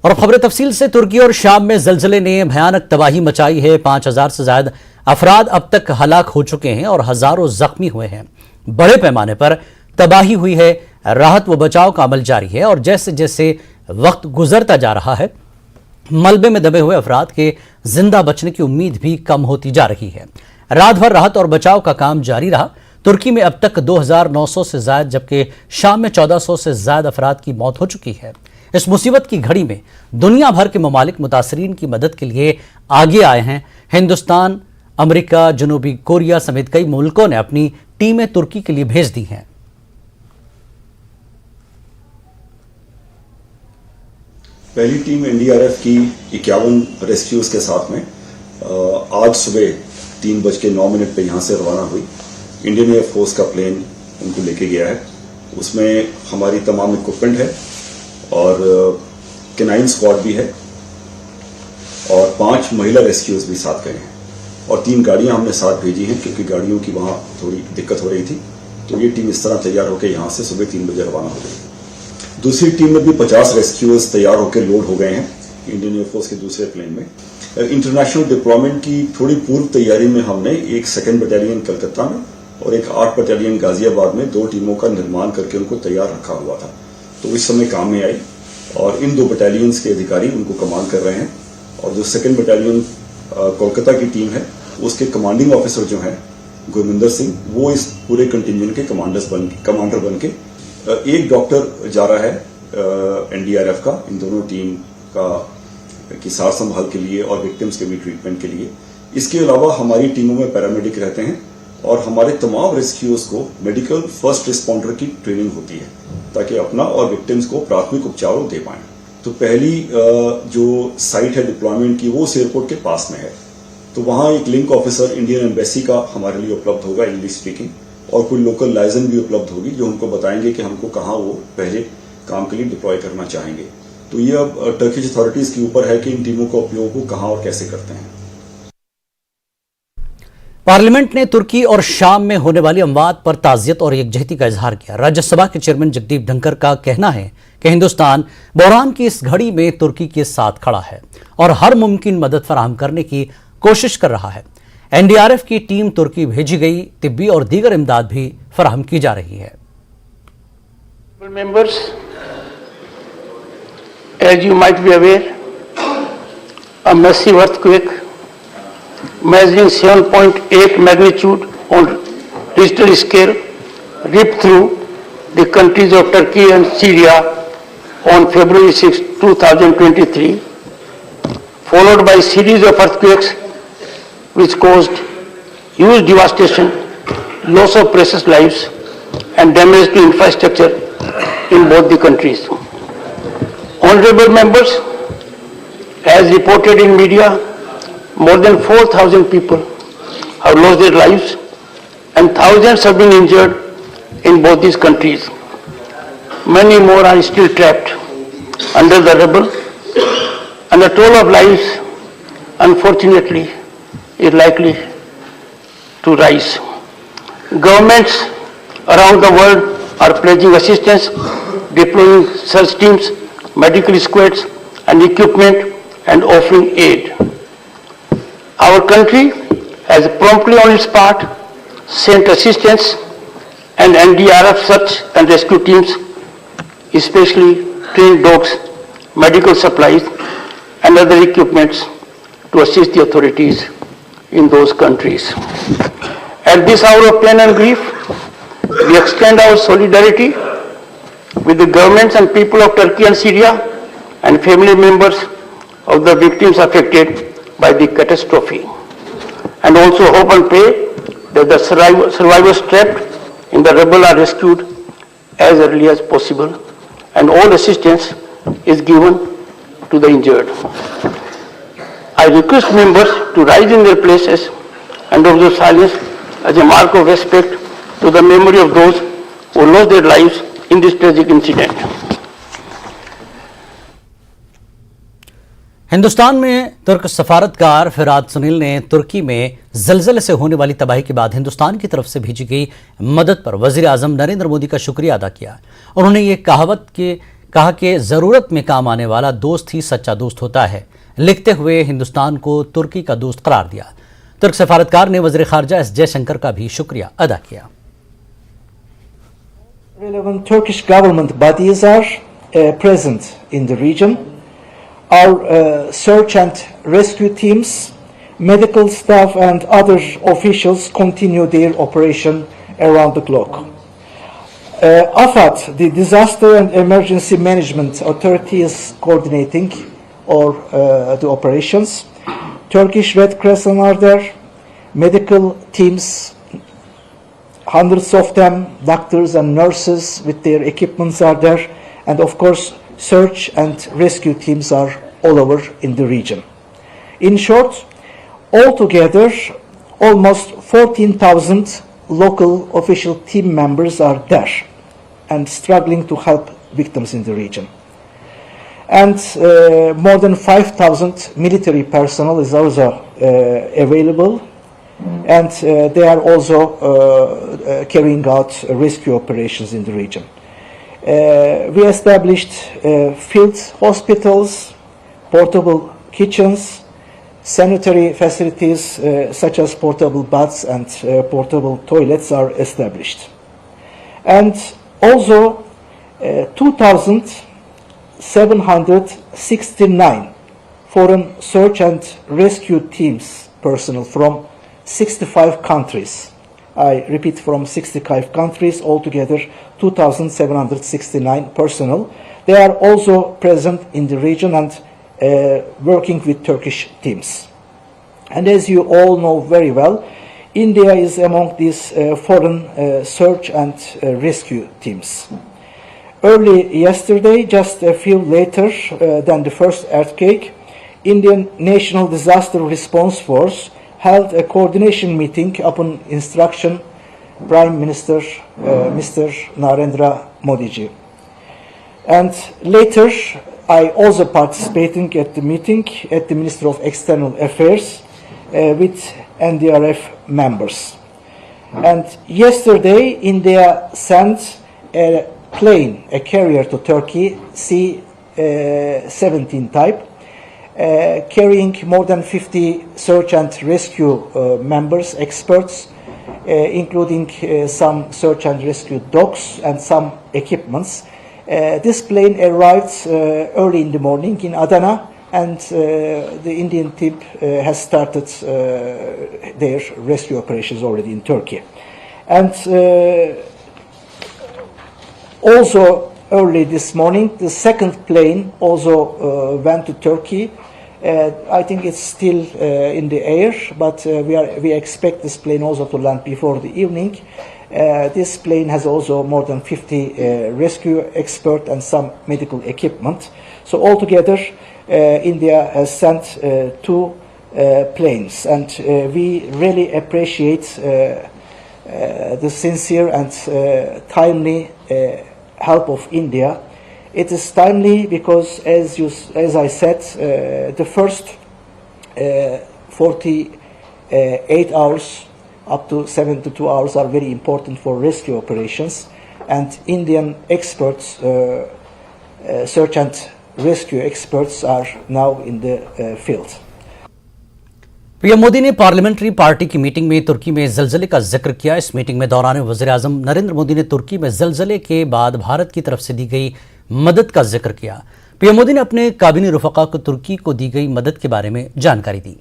और खबर तफसील से, तुर्की और शाम में जलजले ने भयानक तबाही मचाई है। 5000 से ज्यादा अफराद अब तक हलाक हो चुके हैं और हजारों जख्मी हुए हैं। बड़े पैमाने पर तबाही हुई है। राहत व बचाव का अमल जारी है और जैसे जैसे वक्त गुजरता जा रहा है, मलबे में दबे हुए अफराद के जिंदा बचने की उम्मीद भी कम होती जा रही है। रात भर राहत और बचाव का काम जारी रहा। तुर्की में अब तक 2900 से ज्यादा, जबकि शाम में 1400 से ज्यादा अफराद की मौत हो चुकी है। इस मुसीबत की घड़ी में दुनिया भर के ममालिक मुतासरीन की मदद के लिए आगे आए हैं। हिंदुस्तान, अमेरिका, जनूबी कोरिया समेत कई मुल्कों ने अपनी टीमें तुर्की के लिए भेज दी हैं। पहली टीम एनडीआरएफ की 51 रेस्क्यूज के साथ में आज सुबह 3:09 पे यहां से रवाना हुई। इंडियन एयरफोर्स का प्लेन उनको लेके गया है। उसमें हमारी तमाम इक्विपमेंट है और केनाइन स्क्वाड भी है और 5 महिला रेस्क्यूज भी साथ गए हैं और 3 गाड़ियां हमने साथ भेजी हैं क्योंकि गाड़ियों की वहां थोड़ी दिक्कत हो रही थी। तो ये टीम इस तरह तैयार होकर यहां से सुबह 3 बजे रवाना हो गई। दूसरी टीम में भी 50 रेस्क्यूअर्स तैयार होकर लोड हो गए हैं इंडियन एयरफोर्स के दूसरे प्लेन में। इंटरनेशनल डिप्लॉयमेंट की थोड़ी पूर्व तैयारी में हमने एक 2nd बटालियन कलकत्ता में और एक 8 बटालियन गाजियाबाद में 2 टीमों का निर्माण करके उनको तैयार रखा हुआ था। तो इस समय काम में आई और इन 2 बटालियंस के अधिकारी उनको कमांड कर रहे हैं। और जो 2nd बटालियन कोलकाता की टीम है, उसके कमांडिंग ऑफिसर जो हैं गुरमिंदर सिंह, वो इस पूरे कंटिंजेंट के कमांडर बन के एक डॉक्टर जा रहा है एनडीआरएफ का इन दोनों टीम की सार संभाल के लिए और विक्टिम्स के भी ट्रीटमेंट के लिए। इसके अलावा हमारी टीमों में पैरामेडिक रहते हैं और हमारे तमाम रेस्क्यूअर्स को मेडिकल फर्स्ट रिस्पॉन्डर की ट्रेनिंग होती है ताकि अपना और विक्टिम्स को प्राथमिक उपचार दे पाएं। तो पहली जो साइट है डिप्लॉयमेंट की, वो उस एयरपोर्ट के पास में है। तो वहां एक लिंक ऑफिसर इंडियन एम्बेसी का हमारे लिए उपलब्ध होगा, इंग्लिश स्पीकिंग, और कोई लोकल लाइजन भी उपलब्ध होगी जो उनको बताएंगे कि हमको कहाँ वो पहले काम के लिए डिप्लॉय करना चाहेंगे। तो ये अब टर्किश अथॉरिटीज के ऊपर है कि इन टीमों का उपयोग वो कहाँ और कैसे करते हैं। पार्लियामेंट ने तुर्की और शाम में होने वाली अमवात पर ताज़ियत और यकजहती का इजहार किया। राज्यसभा के चेयरमैन जगदीप धनखड़ का कहना है कि हिंदुस्तान बहरान की इस घड़ी में तुर्की के साथ खड़ा है और हर मुमकिन मदद फराहम करने की कोशिश कर रहा है। एनडीआरएफ की टीम तुर्की भेजी गई, तिब्बी और दीगर इमदाद भी फराहम की जा रही है। Members, as you might be aware, a massive earthquake measuring 7.8 magnitude on Richter scale ripped through the countries of Turkey and Syria on February 6, 2023, followed by a series of earthquakes which caused huge devastation, loss of precious lives, and damage to infrastructure in both the countries. Honorable members, as reported in media, more than 4,000 people have lost their lives and thousands have been injured in both these countries. Many more are still trapped under the rubble, and the toll of lives, unfortunately, is likely to rise. Governments around the world are pledging assistance, deploying search teams, medical squads and equipment, and offering aid. Our country has promptly on its part sent assistance and NDRF search and rescue teams, especially trained dogs, medical supplies and other equipments to assist the authorities in those countries. At this hour of pain and grief, we extend our solidarity with the governments and people of Turkey and Syria and family members of the victims affected by the catastrophe, and also hope and pray that the survivors trapped in the rubble are rescued as early as possible and all assistance is given to the injured. I request members to rise in their places and observe silence as a mark of respect to the memory of those who lost their lives in this tragic incident. Hindustan में तुर्क सफारतकार फिराद सुनील ने तुर्की में जलजले से होने वाली तबाही के बाद हिंदुस्तान की तरफ से भेजी गई मदद पर वजीर आजम नरेंद्र मोदी का शुक्रिया अदा किया। उन्होंने ये कहा कि जरूरत में काम आने वाला दोस्त ही सच्चा दोस्त होता है। लिखते हुए हिंदुस्तान को तुर्की का दोस्त करार दिया। तुर्क सफारतकार ने वज़ीर ख़ारजा एस जयशंकर का भी शुक्रिया अदा किया। Relevant Turkish government bodies are present in the region. Our search and rescue teams, medical staff and other officials continue their operation around the clock. AFAD, the Disaster and Emergency Management Authority, is coordinating the operations. Turkish Red Crescent are there, medical teams, hundreds of them, doctors and nurses with their equipments are there, and of course search and rescue teams are all over in the region. In short, altogether almost 14,000 local official team members are there and struggling to help victims in the region. And more than 5,000 military personnel is also available, and they are also carrying out rescue operations in the region. We established field hospitals, portable kitchens, sanitary facilities such as portable baths and portable toilets are established. And also 2,769 foreign search and rescue teams personnel from 65 countries. I repeat, from 65 countries, altogether 2,769 personnel. They are also present in the region and working with Turkish teams. And as you all know very well, India is among these foreign search and rescue teams. Early yesterday, just a few later than the first earthquake, Indian National Disaster Response Force held a coordination meeting upon instruction Prime Minister Mr. Narendra Modi ji. And later, I also participating at the meeting at the Ministry of External Affairs with NDRF members. And yesterday, India sent a plane, a carrier to Turkey, C-17 type, carrying more than 50 search and rescue members, experts, including some search and rescue dogs and some equipments. This plane arrived early in the morning in Adana, and the Indian team has started their rescue operations already in Turkey. And also early this morning, the second plane also went to Turkey. I think it's still in the air, but we expect this plane also to land before the evening. This plane has also more than 50 rescue experts and some medical equipment. So altogether, India has sent 2 planes, and we really appreciate the sincere and timely help of India. It is timely because, as I said, the first 48 hours up to 72 hours are very important for rescue operations, and Indian experts, search and rescue experts, are now in the field. PM Modi ने parliamentary party की meeting में तुर्की में जलजले का जिक्र किया। इस meeting में दौरान वज़ीर आज़म नरेंद्र मोदी ने तुर्की में जलजले के बाद भारत की तरफ से दी गई मदद का जिक्र किया। पीएम मोदी ने अपने काबिनी रुफ़क़ा को तुर्की को दी गई मदद के बारे में जानकारी दी।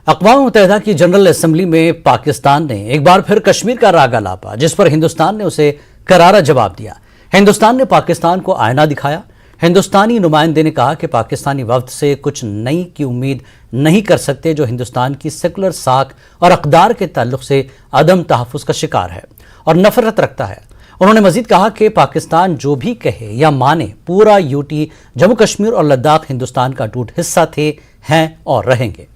अक़वाम मुत्तहिदा की जनरल असेंबली में पाकिस्तान ने एक बार फिर कश्मीर का राग अलापा, जिस पर हिंदुस्तान ने उसे करारा जवाब दिया। हिंदुस्तान ने पाकिस्तान को आईना दिखाया। हिंदुस्तानी नुमाइंदे ने कहा कि पाकिस्तानी वफ्द से कुछ नई की उम्मीद नहीं कर सकते जो हिंदुस्तान की सेकुलर साख और अक़दार के ताल्लुक से अदम तहफ़्फ़ुज़ का शिकार है और नफरत रखता है। उन्होंने मजीद कहा कि पाकिस्तान जो भी कहे या माने, पूरा यूटी, जम्मू कश्मीर और लद्दाख हिंदुस्तान का अटूट हिस्सा थे, हैं और रहेंगे।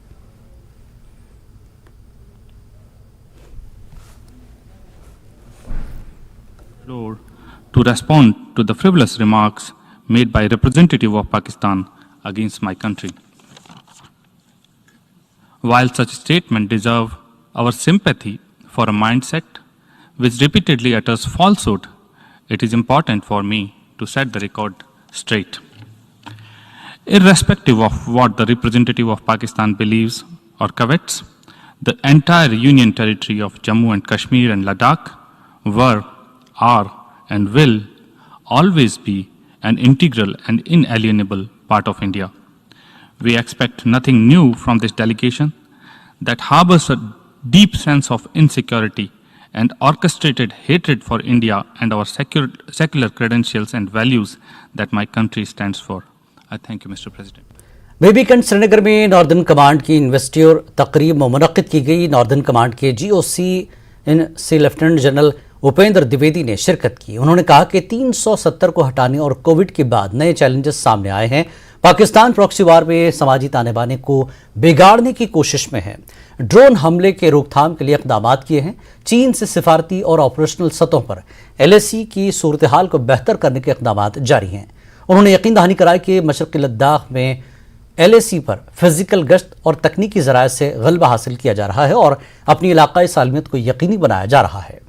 To respond to the frivolous remarks made by a representative of Pakistan against my country. While such statements deserve our sympathy for a mindset which repeatedly utters falsehood, it is important for me to set the record straight. Irrespective of what the representative of Pakistan believes or covets, the entire Union territory of Jammu and Kashmir and Ladakh were, are, and will always be an integral and inalienable part of India. We expect nothing new from this delegation that harbors a deep sense of insecurity and orchestrated hatred for India and our secular credentials and values that my country stands for. I thank you, Mr. President. BB cantt Srinagar में northern command की investiture तकरीब मुनक्किद की गई। Northern command के GOC in C lieutenant general Upendra Dwivedi ने शिरकत की। उन्होंने कहा कि 370 को हटाने और कोविड के बाद नए चैलेंजेस सामने आए हैं। पाकिस्तान प्रॉक्सी वार में समाजी ताने बाने को बिगाड़ने की कोशिश में है। ड्रोन हमले के रोकथाम के लिए इक़दाम किए हैं। चीन से सिफारती और ऑपरेशनल सतहों पर LAC की सूरत हाल को बेहतर करने के इक़दाम जारी हैं। उन्होंने यकीन दहानी कराया कि मशरक़ी लद्दाख में LAC पर फिजिकल गश्त और तकनीकी ज़राए से गलबा हासिल किया जा रहा है और अपनी इलाकाई सालमियत को यकीनी बनाया जा रहा है।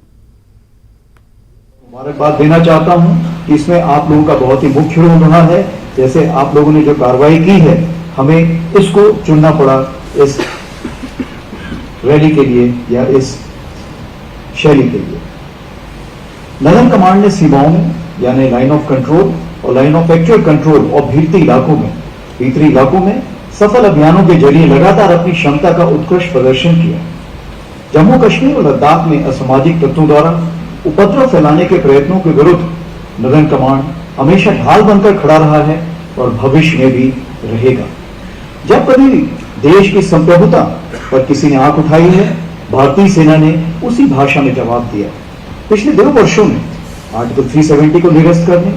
मुबारकबाद देना चाहता हूं कि इसमें आप लोगों का बहुत ही मुख्य रोल रहा है। जैसे आप लोगों ने जो कार्रवाई की है, हमें इसको चुनना पड़ा इस रैली के लिए या इस शैली के लिए। नदन कमांड ने सीमाओं में यानी लाइन ऑफ कंट्रोल और लाइन ऑफ एक्चुअल कंट्रोल और भीतरी इलाकों में सफल अभियानों के जरिए लगातार अपनी क्षमता का उत्कृष्ट प्रदर्शन किया। जम्मू कश्मीर और लद्दाख में असामाजिक तत्वों द्वारा उपद्रव फैलाने के प्रयत्नों के विरुद्ध नदन कमांड हमेशा ढाल बनकर खड़ा रहा है और भविष्य में भी रहेगा। जब कभी देश की संप्रभुता पर किसी ने आंख उठाई है, भारतीय सेना ने उसी भाषा में जवाब दिया। पिछले 2 वर्षों में आर्टिकल 370 को निरस्त करने,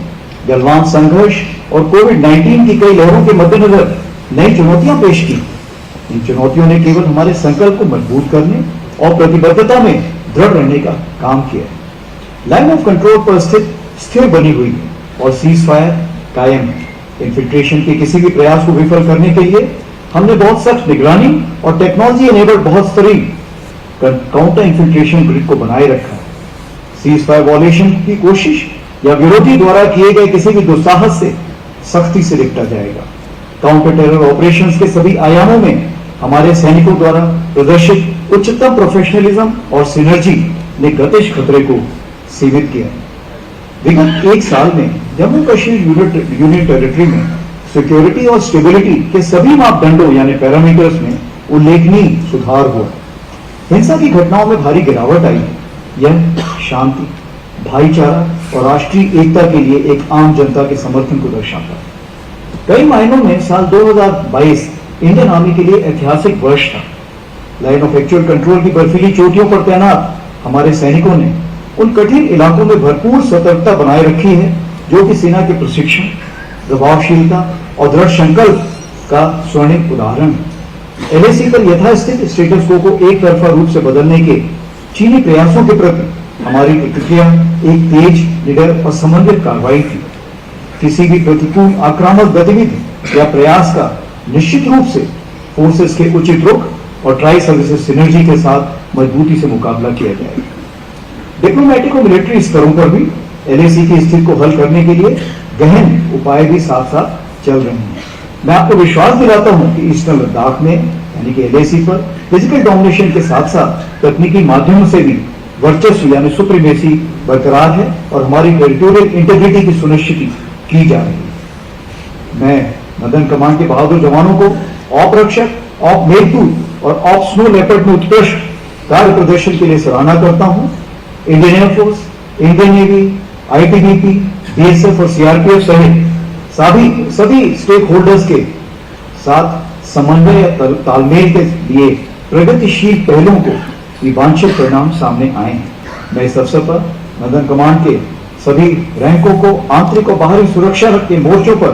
गलवान संघर्ष और कोविड-19 की कई लहरों के मद्देनजर नई चुनौतियां पेश की। इन चुनौतियों ने केवल हमारे संकल्प को मजबूत करने और प्रतिबद्धता में दृढ़ रहने का काम किया। लाइन ऑफ कंट्रोल पर स्थिर बनी हुई और सीज फायर कायम है। इन्फिल्ट्रेशन के किसी भी प्रयास को विफल करने के लिए हमने बहुत सख्त निगरानी और टेक्नोलॉजी एनेबल्ड बहुत स्तरीय काउंटर इन्फिल्ट्रेशन ग्रिड को बनाए रखा है। सीज फायर वॉलेशन की कोशिश या विरोधी द्वारा किए गए किसी भी दुस्साहस से सख्ती से निपटा जाएगा। काउंटर टेरर ऑपरेशंस के सभी आयामों में हमारे सैनिकों द्वारा प्रदर्शित उच्चतम प्रोफेशनलिज्म और सिनर्जी ने गतिश खतरे को सीमित किया। विगत 1 साल में जम्मू कश्मीर यूनियन टेरिटरी में सिक्योरिटी और स्टेबिलिटी के सभी मापदंडों यानी पैरामीटर्स में उल्लेखनीय सुधार हुआ। हिंसा की घटनाओं में भारी गिरावट आई। यह शांति, भाईचारा और राष्ट्रीय एकता के लिए एक आम जनता के समर्थन को दर्शाता है। कई मायनों में साल 2022 इंडियन आर्मी के लिए ऐतिहासिक वर्ष था। लाइन ऑफ एक्चुअल कंट्रोल की बर्फीली चोटियों पर तैनात हमारे सैनिकों ने उन कठिन इलाकों में भरपूर सतर्कता बनाए रखी है, जो कि सेना के प्रशिक्षण, प्रभावशीलता और दृढ़ संकल्प का स्वर्णिम उदाहरण है। LAC पर यथास्थित स्टेटस को एक तरफा रूप से बदलने के चीनी प्रयासों के प्रति हमारी प्रतिक्रिया एक तेज, निडर और समन्वित कार्रवाई थी। किसी भी प्रतिकूल आक्रामक गतिविधि या प्रयास का निश्चित रूप से फोर्सेस के उचित रुख और ट्राई सर्विसेज सिनर्जी के साथ मजबूती से मुकाबला किया जाएगा। डिप्लोमेटिक और मिलिट्री स्तरों पर भी LAC की स्थिति को हल करने के लिए गहन उपाय भी साथ साथ चल रहे हैं। मैं आपको विश्वास दिलाता हूं कि ईस्टर्न लद्दाख में यानी कि LAC पर फिजिकल डोमिनेशन के साथ साथ तकनीकी माध्यमों से भी वर्चस्व यानी सुप्रीमेसी बरकरार है और हमारी टेरिटोरियल इंटीग्रिटी की सुनिश्चित की जा रही है। मैं नदन कमांड के बहादुर जवानों को ऑप रक्षक, ऑप मेघदूत और ऑप स्नो लेपर्ड में उत्कृष्ट कार्य प्रदर्शन के लिए सराहना करता हूं। Indian air force, Indian navy, ITBP, BSF और CRPF सहित सभी स्टेक होल्डर्स के साथ समन्वय तालमेल के लिए प्रगतिशील पहलों को ये वांछित परिणाम सामने आए हैं। मैं इस अवसर पर नदन कमांड के सभी रैंकों को आंतरिक और बाहरी सुरक्षा के मोर्चों पर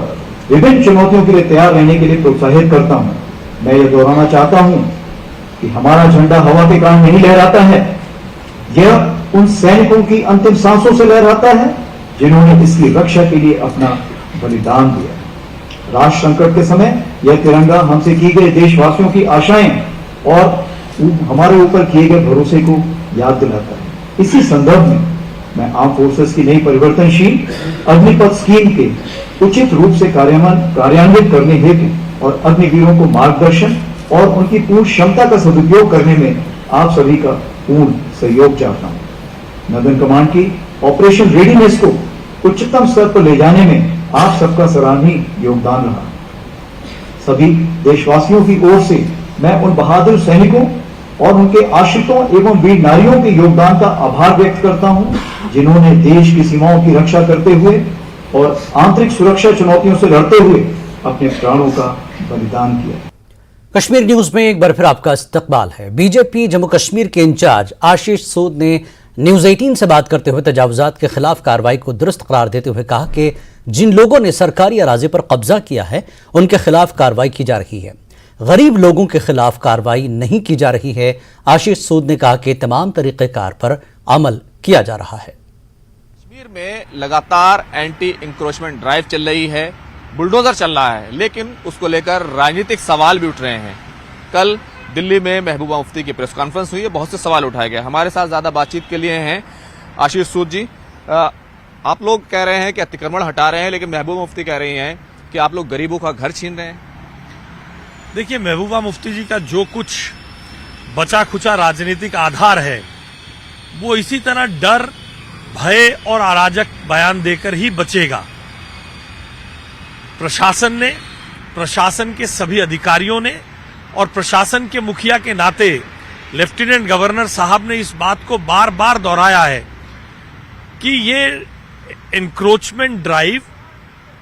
विभिन्न चुनौतियों के लिए तैयार रहने के लिए प्रोत्साहित करता हूं। मैं ये दोहराना चाहता हूं कि हमारा झंडा हवा के कारण नहीं लहराता है, यह उन सैनिकों की अंतिम सांसों से लहराता है जिन्होंने इसकी रक्षा के लिए अपना बलिदान दिया। राष्ट्र संकट के समय यह तिरंगा हमसे की गई देशवासियों की आशाएं और हमारे ऊपर किए गए भरोसे को याद दिलाता है। इसी संदर्भ में मैं आर्म फोर्सेस की नई परिवर्तनशील अग्निपथ स्कीम के उचित रूप से कार्यान्वित करने हेतु और अग्निवीरों को मार्गदर्शन और उनकी पूर्ण क्षमता का सदुपयोग करने में आप सभी का पूर्ण सहयोग चाहता हूं। नदन कमांड की ऑपरेशन रेडीनेस को उच्चतम स्तर पर ले जाने में आप सबका सराहनीय योगदान रहा। सभी देशवासियों की ओर से मैं उन बहादुर सैनिकों और उनके आश्रितों एवं वीर नारियों के योगदान का आभार व्यक्त करता हूं, जिन्होंने देश की सीमाओं की रक्षा करते हुए और आंतरिक सुरक्षा चुनौतियों से लड़ते हुए अपने प्राणों का बलिदान किया। कश्मीर न्यूज में एक बार फिर आपका इस्तकबाल है। बीजेपी जम्मू कश्मीर के इंचार्ज आशीष सूद ने न्यूज 18 से बात करते हुए तजावुजात के खिलाफ कार्रवाई को दुरुस्त करार देते हुए कहा कि जिन लोगों ने सरकारी अराजी पर कब्जा किया है उनके खिलाफ कार्रवाई की जा रही है, गरीब लोगों के खिलाफ कार्रवाई नहीं की जा रही है। आशीष सूद ने कहा कि तमाम तरीक़ेकार पर अमल किया जा रहा है। कश्मीर में लगातार एंटी इंक्रोचमेंट ड्राइव चल रही है, बुलडोजर चल रहा है, लेकिन उसको लेकर राजनीतिक सवाल भी उठ रहे हैं। कल दिल्ली में महबूबा मुफ्ती की प्रेस कॉन्फ्रेंस हुई है, बहुत से सवाल उठाए गए। हमारे साथ ज्यादा बातचीत के लिए हैं आशीष सूद जी। आप लोग कह रहे हैं कि अतिक्रमण हटा रहे हैं, लेकिन महबूबा मुफ्ती कह रही हैं कि आप लोग गरीबों का घर छीन रहे हैं। देखिए, महबूबा मुफ्ती जी का जो कुछ बचा खुचा राजनीतिक आधार है वो इसी तरह डर, भय और अराजक बयान देकर ही बचेगा। प्रशासन के सभी अधिकारियों ने और प्रशासन के मुखिया के नाते लेफ्टिनेंट गवर्नर साहब ने इस बात को बार बार दोहराया है कि ये एनक्रोचमेंट ड्राइव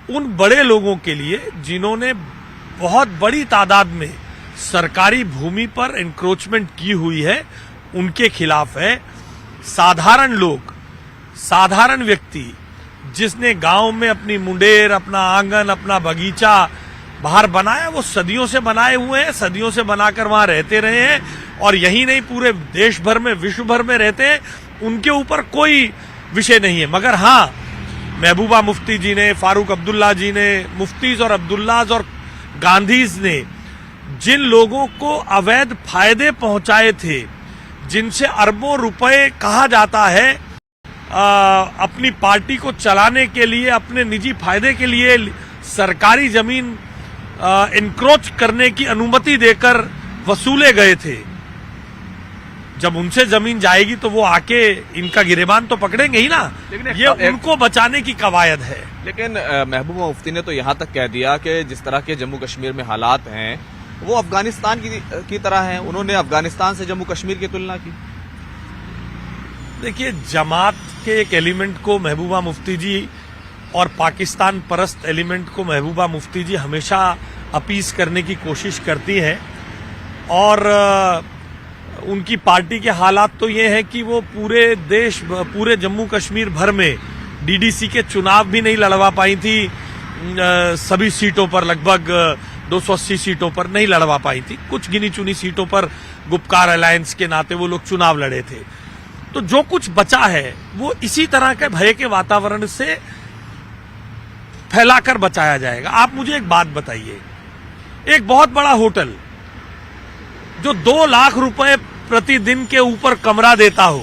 उन बड़े लोगों के लिए जिन्होंने बहुत बड़ी तादाद में सरकारी भूमि पर एनक्रोचमेंट की हुई है, उनके खिलाफ है। साधारण लोग, साधारण व्यक्ति जिसने गांव में अपनी मुंडेर, अपना आंगन, अपना बगीचा बाहर बनाया, वो सदियों से बनाए हुए हैं, सदियों से बनाकर वहां रहते रहे हैं और यही नहीं पूरे देश भर में, विश्व भर में रहते हैं। उनके ऊपर कोई विषय नहीं है। मगर हाँ, महबूबा मुफ्ती जी ने, फारूक अब्दुल्ला जी ने, मुफ्तीज और अब्दुल्लाज और गांधीज ने जिन लोगों को अवैध फायदे पहुंचाए थे, जिनसे अरबों रुपए कहा जाता है अपनी पार्टी को चलाने के लिए, अपने निजी फायदे के लिए सरकारी जमीन एनक्रोच करने की अनुमति देकर वसूले गए थे, जब उनसे जमीन जाएगी तो वो आके इनका गिरेबान तो पकड़ेंगे ही ना। ये उनको बचाने की कवायद है। लेकिन महबूबा मुफ्ती ने तो यहां तक कह दिया कि जिस तरह के जम्मू कश्मीर में हालात हैं वो अफगानिस्तान की तरह हैं। उन्होंने अफगानिस्तान से जम्मू कश्मीर की तुलना की। देखिए, जमात के एक एलिमेंट को महबूबा मुफ्ती जी और पाकिस्तान परस्त एलिमेंट को महबूबा मुफ्ती जी हमेशा अपीस करने की कोशिश करती हैं और उनकी पार्टी के हालात तो ये है कि वो पूरे जम्मू कश्मीर भर में डीडीसी के चुनाव भी नहीं लड़वा पाई थी। सभी सीटों पर, लगभग 280 सीटों पर नहीं लड़वा पाई थी। कुछ गिनी चुनी सीटों पर गुपकार अलायंस के नाते वो लोग चुनाव लड़े थे। तो जो कुछ बचा है वो इसी तरह के भय के वातावरण से फैलाकर बचाया जाएगा। आप मुझे एक बात बताइए, एक बहुत बड़ा होटल जो 2 लाख रुपए प्रतिदिन के ऊपर कमरा देता हो,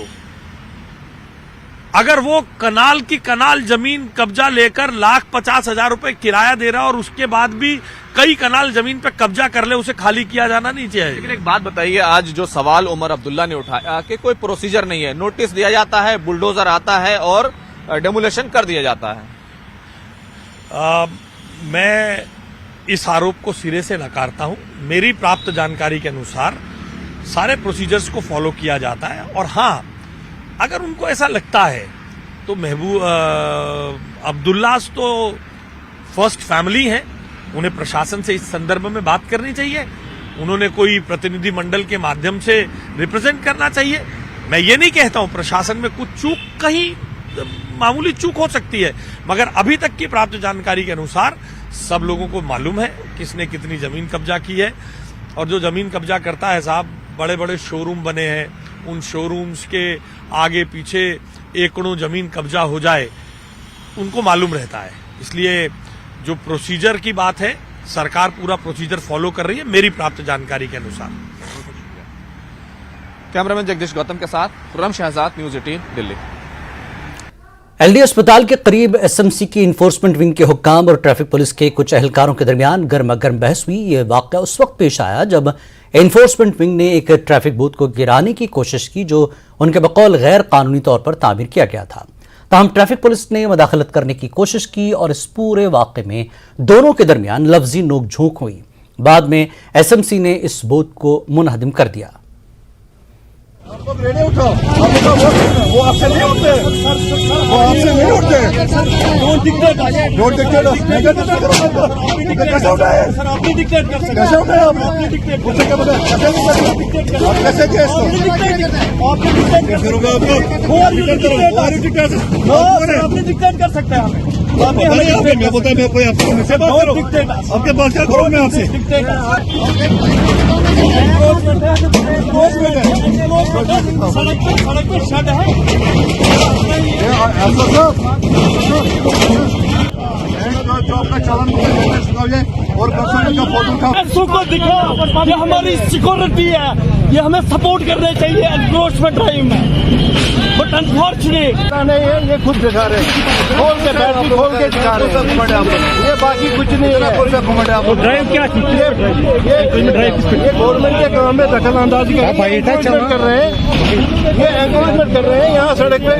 अगर वो कनाल जमीन कब्जा लेकर 1,50,000 रुपए किराया दे रहा और उसके बाद भी कई कनाल जमीन पे कब्जा कर ले, उसे खाली किया जाना नहीं चाहिए। लेकिन एक बात बताइए, आज जो सवाल उमर अब्दुल्ला ने उठाया कि कोई प्रोसीजर नहीं है, नोटिस दिया जाता है, बुलडोजर आता है और डेमोलेशन कर दिया जाता है। मैं इस आरोप को सिरे से नकारता हूं। मेरी प्राप्त जानकारी के अनुसार सारे प्रोसीजर्स को फॉलो किया जाता है और हाँ, अगर उनको ऐसा लगता है तो अब्दुल्लास तो फर्स्ट फैमिली है, उन्हें प्रशासन से इस संदर्भ में बात करनी चाहिए। उन्होंने कोई प्रतिनिधि मंडल के माध्यम से रिप्रेजेंट करना चाहिए। मैं ये नहीं कहता हूं प्रशासन में कुछ चूक, कहीं मामूली चूक हो सकती है, मगर अभी तक की प्राप्त जानकारी के अनुसार सब लोगों को मालूम है किसने कितनी जमीन कब्जा की है। और जो जमीन कब्जा करता है साहब, बड़े बड़े शोरूम बने हैं, उन शोरूम्स के आगे पीछे एकड़ों जमीन कब्जा हो जाए, उनको मालूम रहता है। इसलिए जो प्रोसीजर की बात है, सरकार पूरा प्रोसीजर फॉलो कर रही है मेरी प्राप्त जानकारी के अनुसार। कैमरामैन जगदीश गौतम के साथ खुर्रम शहजाद, न्यूज 18 दिल्ली। एलडी अस्पताल के करीब एसएमसी की इन्फोर्समेंट विंग के हुक्काम और ट्रैफिक पुलिस के कुछ एहलकारों के दरमियान गर्मागर्म बहस हुई। यह वाकया उस वक्त पेश आया जब इन्फोर्समेंट विंग ने एक ट्रैफिक बूथ को गिराने की कोशिश की जो उनके बकौल गैर कानूनी तौर पर तामीर किया गया था। ताहम ट्रैफिक पुलिस ने मदाखलत करने की कोशिश की और इस पूरे वाकये में दोनों के दरमियान लफ्जी नोकझोंक हुई। बाद में एसएमसी ने इस बूथ को मुनहदिम कर दिया। रेडी उठाओ, वो आपसे नहीं उठते, वो आपसे नहीं उठते। डोंट डिक्टेट अस, कैसे उठाए? कैसे उठाए आपने? मुझसे क्या पता? कैसे किया इसको? आपने डिक्टेट कर सकते हैं। मैं बोलता मैं कोई आपके बात क्या करूँ मैं आपसे? सड़क पर शट है। जो आपका चालान और फोटो को दिखा, ये हमारी सिक्योरिटी है, ये हमें सपोर्ट करने चाहिए एनक्रोचमेंट ड्राइव में। बट अनफॉर्चुनेट नहीं है, ये खुद दिखा रहे हैं, खोल के बैटरी खोल के दिखा रहे हैं। ये बाकी कुछ नहीं है। ड्राइव क्या ये गवर्नमेंट के काम में दखल अंदाजी कर रहे हैं, ये एनक्रोचमेंट कर रहे हैं। यहाँ सड़क पे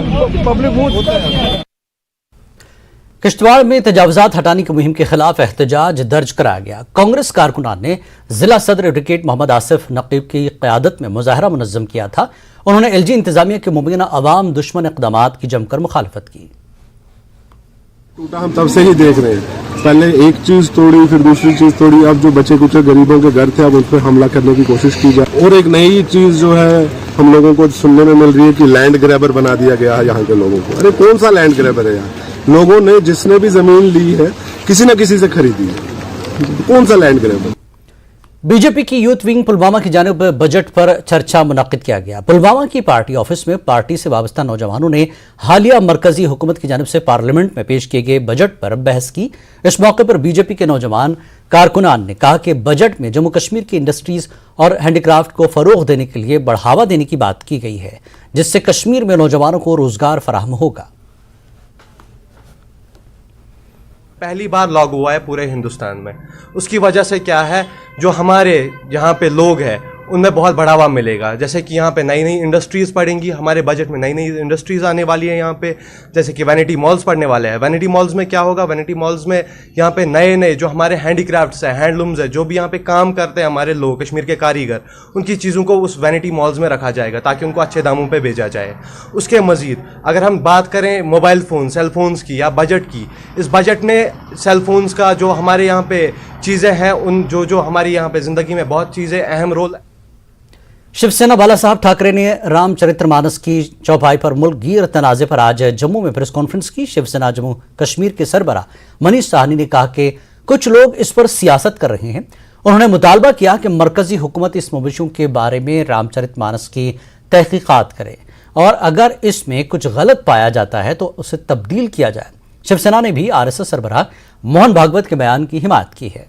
पब्लिक बूथ। किश्तवाड़ में तजावजात हटाने की मुहिम के खिलाफ एहतजाज दर्ज कराया गया। कांग्रेस कारकुनान ने जिला सदर एडवोकेट मोहम्मद आसिफ नकीब की क़यादत में मुजाहरा मुनज़्ज़म किया था। उन्होंने एलजी इंतजामिया के मुबीना अवाम दुश्मन इक़दामात की जमकर मुखालफत की। टूटा हम तब से ही देख रहे हैं, पहले एक चीज तोड़ी फिर दूसरी चीज तोड़ी, अब जो बचे कुछ गरीबों के घर थे अब उन पर हमला करने की कोशिश की जाए। और एक नई चीज जो है हम लोगों को सुनने में मिल रही है कि लैंड ग्रैबर बना दिया गया है यहाँ के लोगों को। अरे कौन सा लैंड ग्रैबर है यार? लोगों ने जिसने भी जमीन ली है किसी न किसी से खरीदी है, कौन सा लैंड ग्रैबर? बीजेपी की यूथ विंग पुलवामा की जानिब बजट पर चर्चा मुनक्किद किया गया। पुलवामा की पार्टी ऑफिस में पार्टी से वाबस्ता नौजवानों ने हालिया मरकजी हुकूमत की जानिब से पार्लियामेंट में पेश किए गए बजट पर बहस की। इस मौके पर बीजेपी के नौजवान कारकुनान ने कहा कि बजट में जम्मू कश्मीर की इंडस्ट्रीज और हैंडीक्राफ्ट को फरोग देने के लिए बढ़ावा देने की बात की गई है, जिससे कश्मीर में नौजवानों को रोजगार फराहम होगा। पहली बार लागू हुआ है पूरे हिंदुस्तान में। उसकी वजह से क्या है, जो हमारे यहाँ पे लोग हैं उनमें बहुत बढ़ावा मिलेगा। जैसे कि यहाँ पे नई नई इंडस्ट्रीज़ पड़ेंगी, हमारे बजट में नई नई इंडस्ट्रीज़ आने वाली है यहाँ पे। जैसे कि वैनिटी मॉल्स पड़ने वाले हैं। वैनिटी मॉल्स में क्या होगा, वैनिटी मॉल्स में यहाँ पे नए नए जो हमारे हैंडीक्राफ्ट्स हैं, हैंडलूम्स है, जो भी यहाँ पे काम करते हैं हमारे लोग, कश्मीर के कारीगर, उनकी चीज़ों को उस वैनिटी मॉल्स में रखा जाएगा ताकि उनको अच्छे दामों पर बेचा जाए। उसके मज़ीद अगर हम बात करें मोबाइल फ़ोन, सेल फोन्स की या बजट की, इस बजट में सेल फोन्स का जो हमारे यहाँ पे चीज़ें हैं, उन जो हमारी यहाँ पे ज़िंदगी में बहुत चीज़ें अहम रोल। शिवसेना बाला साहब ठाकरे ने रामचरितमानस की चौपाई पर मुल्क गिर तनाज़े पर आज जम्मू में प्रेस कॉन्फ्रेंस की। शिवसेना जम्मू कश्मीर के सरबराह मनीष साहनी ने कहा कि कुछ लोग इस पर सियासत कर रहे हैं। उन्होंने मुतालबा किया कि मरकजी हुकूमत इस मवेशियों के बारे में रामचरितमानस की तहकीकात करे और अगर इसमें कुछ गलत पाया जाता है तो उसे तब्दील किया जाए। शिवसेना ने भी आरएसएस सरबराह मोहन भागवत के बयान की हिमायत की है।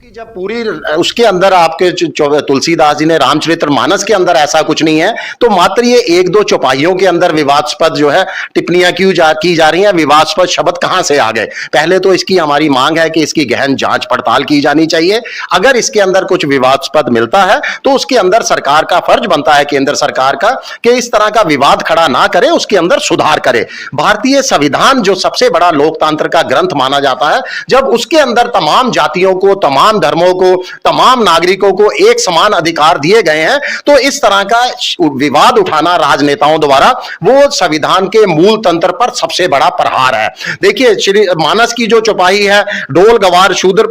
जब पूरी उसके अंदर आपके तुलसीदास जी ने रामचरितमानस के अंदर ऐसा कुछ नहीं है, तो मात्र ये एक दो चौपाइयों के अंदर विवादास्पद जो है टिप्पणियां की जा रही हैं। विवादास्पद शब्द कहां से आ गए? पहले तो इसकी हमारी मांग है कि इसकी गहन जांच पड़ताल की जानी चाहिए। अगर इसके अंदर कुछ विवादास्पद मिलता है तो उसके अंदर सरकार का फर्ज बनता है, केंद्र सरकार का, कि इस तरह का विवाद खड़ा ना करे, उसके अंदर सुधार करे। भारतीय संविधान जो सबसे बड़ा लोकतंत्र का ग्रंथ माना जाता है, जब उसके अंदर तमाम जातियों को, तमाम धर्मों को, तमाम नागरिकों को एक समान अधिकार दिए गए हैं, तो इस तरह का विवाद उठाना राजनेताओं द्वारा वो संविधान के मूल तंत्र पर सबसे बड़ा प्रहार है। देखिए, श्री मानस की जो चौपाई है, डोल गवार शूद्र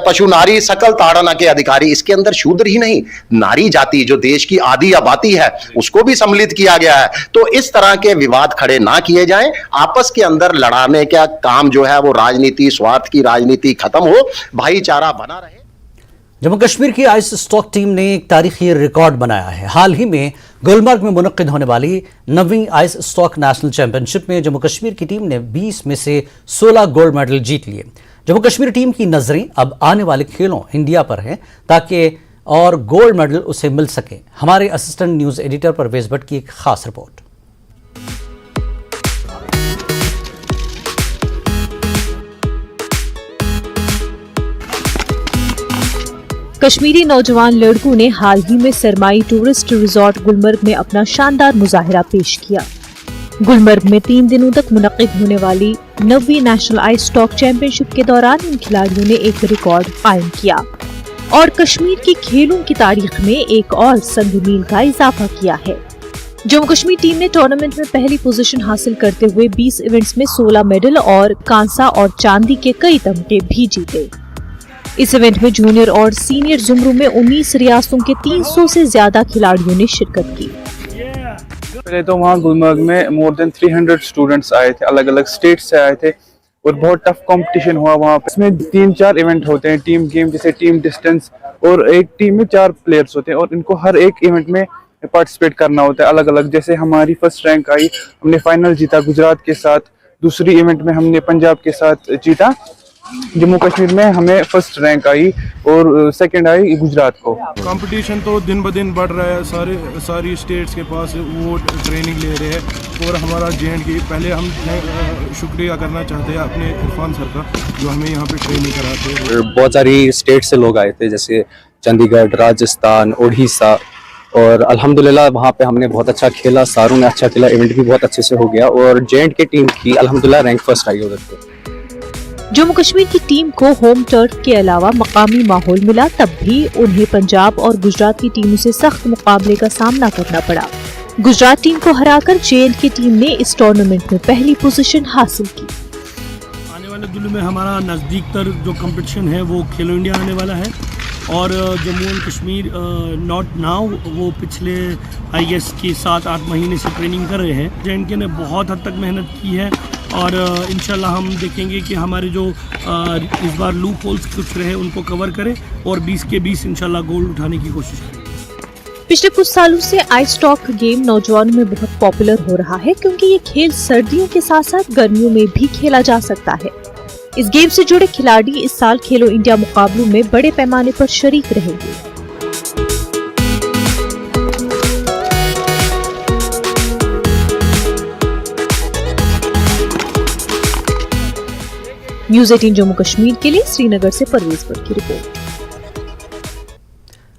पशु नारी सकल ताड़ना के अधिकारी, इसके अंदर शूद्र ही नहीं, नारी जाति जो देश की आधी आबादी है उसको भी सम्मिलित किया गया है। तो इस तरह के विवाद खड़े ना किए जाएं, आपस के अंदर लड़ाने का काम जो है वो राजनीति, स्वार्थ की राजनीति खत्म हो, भाईचारा बना रहे। जम्मू कश्मीर की आइस स्टॉक टीम ने एक तारीखी रिकॉर्ड बनाया है। हाल ही में गुलमर्ग में मुनक्किद होने वाली 9वीं आइस स्टॉक नेशनल चैंपियनशिप में जम्मू कश्मीर की टीम ने 20 में से 16 गोल्ड मेडल जीत लिए। जम्मू कश्मीर टीम की नजरें अब आने वाले खेलों इंडिया पर हैं ताकि और गोल्ड मेडल उसे मिल सके। हमारे assistant news editor Parvez Bhat की एक खास रिपोर्ट। कश्मीरी नौजवान लड़कों ने हाल ही में सरमाई टूरिस्ट रिजॉर्ट गुलमर्ग में अपना शानदार मुजाहिरा पेश किया। गुलमर्ग में 3 दिनों तक मुनक्किद होने वाली 9वीं नेशनल आइस स्टॉक चैंपियनशिप के दौरान इन खिलाड़ियों ने एक रिकॉर्ड कायम किया और कश्मीर की खेलों की तारीख में एक और संग मील का इजाफा किया है। जम्मू कश्मीर टीम ने टूर्नामेंट में पहली पोजीशन हासिल करते हुए 20 इवेंट्स में 16 मेडल और कांसा और चांदी के कई तमगे भी जीते। इस इवेंट में जूनियर और सीनियर जुमरों में 19 रियासतों के 300 से ज्यादा खिलाड़ियों ने शिरकत की। पहले तो वहाँ गुलमर्ग में मोर देन 300 स्टूडेंट्स आए थे, अलग अलग स्टेट से आए थे और बहुत टफ कंपटीशन हुआ वहाँ पे। इसमें 3-4 इवेंट होते हैं, टीम गेम जैसे टीम डिस्टेंस, और एक टीम में 4 प्लेयर्स होते हैं और इनको हर एक इवेंट में पार्टिसिपेट करना होता है अलग अलग। जैसे हमारी फर्स्ट रैंक आई, हमने फाइनल जीता गुजरात के साथ। दूसरी इवेंट में हमने पंजाब के साथ जीता। जम्मू कश्मीर में हमें फर्स्ट रैंक आई और सेकंड आई गुजरात को। कंपटीशन तो दिन ब दिन बढ़ रहा है, सारी स्टेट्स के पास वो ट्रेनिंग ले रहे हैं और हमारा JNK, पहले हम शुक्रिया करना चाहते हैं अपने इरफान सर का जो हमें यहाँ पे ट्रेनिंग कराते हैं। बहुत सारी स्टेट से लोग आए थे जैसे चंडीगढ़, राजस्थान, उड़ीसा, और अल्हम्दुलिल्लाह वहाँ पे हमने बहुत अच्छा खेला, सारों ने अच्छा खेला, इवेंट भी बहुत अच्छे से हो गया और JNK टीम की अल्हम्दुलिल्लाह रैंक फर्स्ट आई उधर पे। जम्मू कश्मीर की टीम को होम टर्फ के अलावा मकामी माहौल मिला, तब भी उन्हें पंजाब और गुजरात की टीमों से सख्त मुकाबले का सामना करना पड़ा। गुजरात टीम को हराकर JNK टीम ने इस टूर्नामेंट में पहली पोजीशन हासिल की। आने वाले दिनों में हमारा नज़दीक तर जो कंपटीशन है वो खेलो इंडिया आने वाला है और Jammu and Kashmir not now वो पिछले IS की 7-8 महीने से ट्रेनिंग कर रहे हैं। JNK ने बहुत हद तक मेहनत की है और इंशाल्लाह हम देखेंगे कि हमारे जो इस बार लूप होल्स कुछ रहे उनको कवर करें और 20 के 20 इंशाल्लाह गोल्ड उठाने की कोशिश करें। पिछले कुछ सालों से आइस स्टॉक गेम नौजवानों में बहुत पॉपुलर हो रहा है क्योंकि ये खेल सर्दियों के साथ साथ गर्मियों में भी खेला जा सकता है। इस गेम से जुड़े खिलाड़ी इस साल खेलो इंडिया मुकाबलों में बड़े पैमाने पर शरीक रहेंगे। न्यूज़ 18 जम्मू कश्मीर के लिए श्रीनगर से परवेज भट्ट की रिपोर्ट।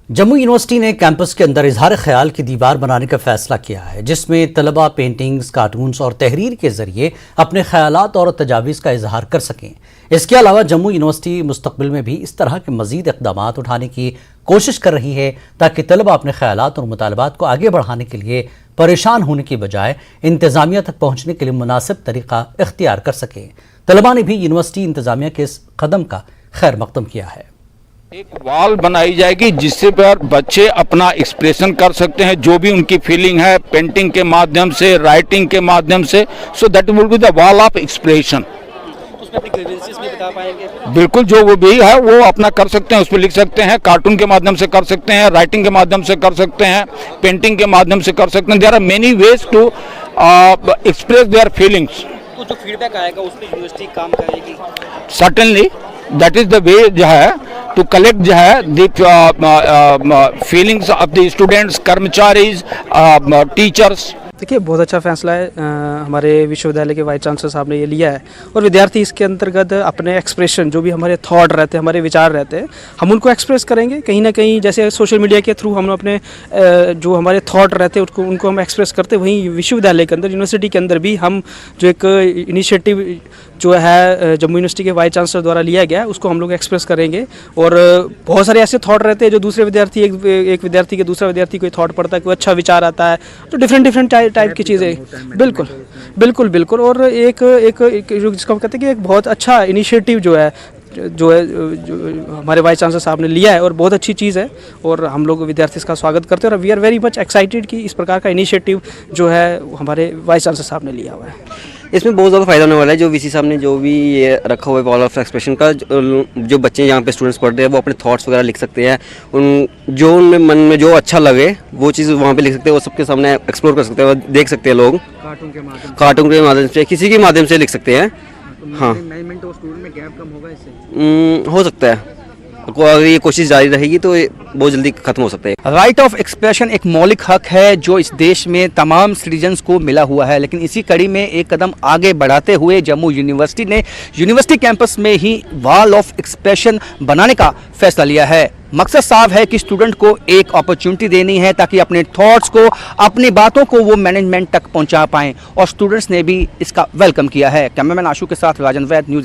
जम्मू यूनिवर्सिटी ने कैंपस के अंदर इजहार ख्याल की दीवार बनाने का फैसला किया है जिसमें तलबा पेंटिंग्स, कार्टून्स और तहरीर के जरिए अपने ख्यालात और तजावीज़ का इजहार कर सकें। इसके अलावा जम्मू यूनिवर्सिटी मुस्तकबिल में भी इस तरह के मजीद इक़दाम उठाने की कोशिश कर रही है ताकि तलबा अपने ख्यालात और मुतालबात को आगे बढ़ाने के लिए परेशान होने की बजाय इंतज़ामिया तक पहुँचने के लिए मुनासिब तरीका इख्तियार कर सकें। तलबा ने भी यूनिवर्सिटी इंतज़ामिया के इस कदम का खैर मकदम किया है। एक वॉल बनाई जाएगी जिससे पर बच्चे अपना एक्सप्रेशन कर सकते हैं, जो भी उनकी फीलिंग है पेंटिंग के माध्यम से, राइटिंग के माध्यम से। So that will be the wall of expression. बिल्कुल, जो वो भी है वो अपना कर सकते हैं, उस पर लिख सकते हैं, कार्टून के माध्यम से कर सकते हैं, राइटिंग के माध्यम से कर सकते हैं, पेंटिंग के माध्यम से कर सकते हैं। There are many ways to express their feelings. तो जो फीडबैक आएगा उस पर यूनिवर्सिटी काम करेगी। Certainly that is the way जो है टू कलेक्ट जो है the feelings of the students, कर्मचारीज, टीचर्स। देखिए, बहुत अच्छा फैसला है हमारे विश्वविद्यालय के वाइस चांसलर साहब ने ये लिया है और विद्यार्थी इसके अंतर्गत अपने एक्सप्रेशन, जो भी हमारे थॉट रहते हैं, हमारे विचार रहते हैं, हम उनको एक्सप्रेस करेंगे कहीं ना कहीं। जैसे सोशल मीडिया के थ्रू हम अपने जो हमारे थॉट रहते हैं उनको हम एक्सप्रेस करते हैं, वहीं विश्वविद्यालय के अंदर, यूनिवर्सिटी के अंदर भी हम जो एक इनिशिएटिव जो है जम्मू यूनिवर्सिटी के वाइस चांसलर द्वारा लिया गया है उसको हम लोग एक्सप्रेस करेंगे। और बहुत सारे ऐसे थॉट रहते हैं जो दूसरे विद्यार्थी, एक विद्यार्थी के दूसरा विद्यार्थी कोई थॉट पढ़ता है, कोई अच्छा विचार आता है, तो डिफरेंट टाइप की चीज़ें। बिल्कुल। और एक जिसको हम कहते हैं कि एक बहुत अच्छा इनिशिएटिव जो हमारे वाइस चांसलर साहब ने लिया है और बहुत अच्छी चीज़ है और हम लोग विद्यार्थी इसका स्वागत करते हैं और we are very much excited कि इस प्रकार का इनिशिएटिव जो है हमारे वाइस चांसलर साहब ने लिया हुआ है। इसमें बहुत ज़्यादा फ़ायदा होने वाला है। जो VC साहब ने जो भी ये रखा हुआ है वॉल ऑफ एक्सप्रेशन का, जो बच्चे यहाँ पे स्टूडेंट्स पढ़ रहे हैं वो अपने थॉट्स वगैरह लिख सकते हैं, जो उनमें मन में जो अच्छा लगे वो चीज़ वहाँ पे लिख सकते हैं, वो सबके सामने एक्सप्लोर कर सकते हैं, देख सकते हैं लोग कार्टून के माध्यम से, किसी के माध्यम से लिख सकते हैं। हाँ, मैनेजमेंट और स्टूडेंट में गैप कम होगा इससे, हो सकता है। अगर ये कोशिश जारी रहेगी तो ये बहुत जल्दी खत्म हो सकता है। राइट ऑफ एक्सप्रेशन एक मौलिक हक है जो इस देश में तमाम सिटीजन्स को मिला हुआ है, लेकिन इसी कड़ी में एक कदम आगे बढ़ाते हुए जम्मू यूनिवर्सिटी ने यूनिवर्सिटी कैंपस में ही वॉल ऑफ एक्सप्रेशन बनाने का फैसला लिया है। मकसद साफ है कि स्टूडेंट को एक अपॉर्चुनिटी देनी है ताकि अपने थॉट्स को, अपनी बातों को वो मैनेजमेंट तक पहुंचा पाएं, और स्टूडेंट्स ने भी इसका वेलकम किया है। कैमरामैन आशु के साथ राजन वैद, न्यूज़ 18।